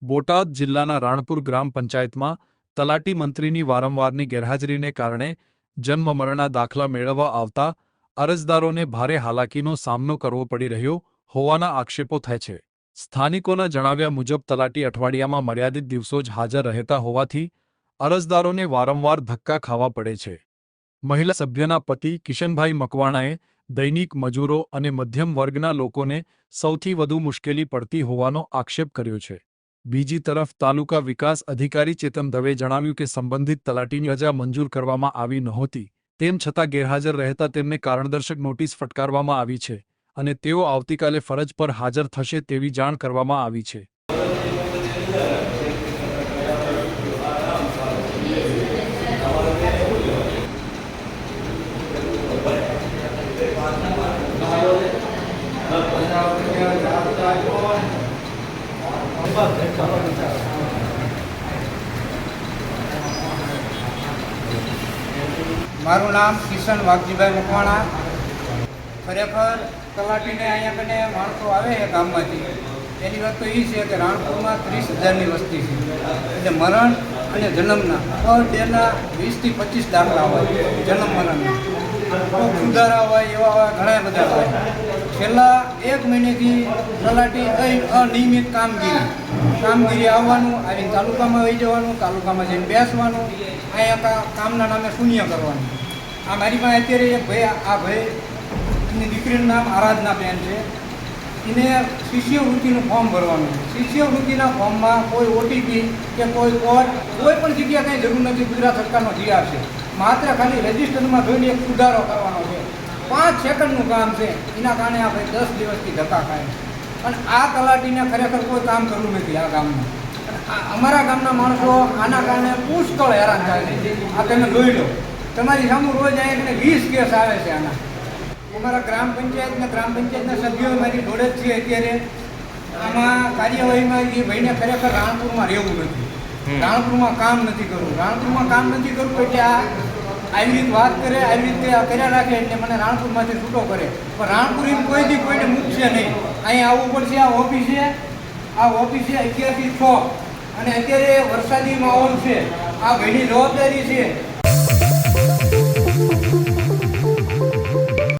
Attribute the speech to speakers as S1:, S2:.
S1: બોટાદ જિલ્લાના રાણપુર ગ્રામ પંચાયતમાં તલાટી મંત્રીની વારંવારની ગેરહાજરીને કારણે જન્મ-મરણના દાખલા મેળવવા આવતા અરજદારોને ભારે હાલાકીનો સામનો કરવો પડી રહ્યો હોવાના આક્ષેપો થાય છે। સ્થાનિકોના જણાવ્યા મુજબ તલાટી અઠવાડિયામાં મર્યાદિત દિવસો જ હાજર રહેતા હોવાથી અરજદારોને વારંવાર ધક્કા ખાવા પડે છે। મહિલા સભ્યના પતિ કિશનભાઈ મકવાણાએ દૈનિક મજૂરો અને મધ્યમ વર્ગના લોકોને સૌથી વધુ મુશ્કેલી પડતી હોવાનો આક્ષેપ કર્યો છે। બીજી તરફ તાલુકા વિકાસ અધિકારી ચેતન દવે જણાવ્યું કે સંબંધિત તલાટીની રજા મંજૂર કરવામાં આવી નહોતી, તેમ છતાં ગેરહાજર રહેતા તેમને કારણદર્શક નોટિસ ફટકારવામાં આવી છે અને તેઓ આવતીકાલે ફરજ પર હાજર થશે તેવી જાણ કરવામાં આવી છે।
S2: મારું નામ કિશન વાઘજીભાઈ મકવાણા। ખરેખર તલાટીને અહીંયા કને માણસો આવે છે ગામમાંથી, એની વાત તો એ છે કે રાણપુરમાં 30,000ની વસ્તી છે, એટલે મરણ અને જન્મના પર ડેના 20 થી 25 દાખલા હોય। જન્મ મરણના ખૂબ સુધારા હોય એવા ઘણા બધા હોય। છેલ્લા 1 મહિનેથી તલાટી અનિયમિત કામગીરી આવવાનું, આવીને તાલુકામાં વહી જવાનું, તાલુકામાં જઈને બેસવાનું, અહીંયા કામના નામે શૂન્ય કરવાનું। આ મારી પાસે અત્યારે એક ભાઈ એની દીકરીનું નામ આરાધનાબેન છે, એને શિષ્યવૃત્તિનું ફોર્મ ભરવાનું। શિષ્યવૃત્તિના ફોર્મમાં કોઈ ઓટીપી કે કોઈ કોડ કોઈ પણ જગ્યા કંઈ જરૂર નથી। ગુજરાત સરકારનો જીઆર છે, માત્ર ખાલી રજિસ્ટરમાં જોઈને એક સુધારો કરવાનો છે। 5 સેકન્ડનું કામ છે, એના કારણે આપણે 10 દિવસથી ધક્કા ખાય। અને આ તલાટીને ખરેખર કોઈ કામ કરવું નથી આ ગામમાં। અમારા ગામના માણસો આના કારણે પુષ્કળ હેરાન થાય છે। આ તમે જોઈ લો, તમારી સામે રોજ અહીંયા 20 કેસ આવે છે આના। અમારા ગ્રામ પંચાયતના સભ્યો મારી જોડે જ છે અત્યારે। આમાં કાર્યવાહીમાં એ ભાઈને ખરેખર રાણપુરમાં રહેવું નથી, રાણપુરમાં કામ નથી કરવું। રાણપુરમાં કામ નથી કરવું એટલે આવી રીતે વાત કરે, આવી રીતે કર્યા રાખે એટલે મને રાણપુરમાંથી છૂટો કરે, પણ રાણપુર એમ કોઈથી કોઈને મૂકશે નહીં। અહીંયા આવવું પડશે। આ ઓફિસે 11 થી 6 અને અત્યારે વરસાદી માહોલ છે। આ ભાઈની જવાબદારી છે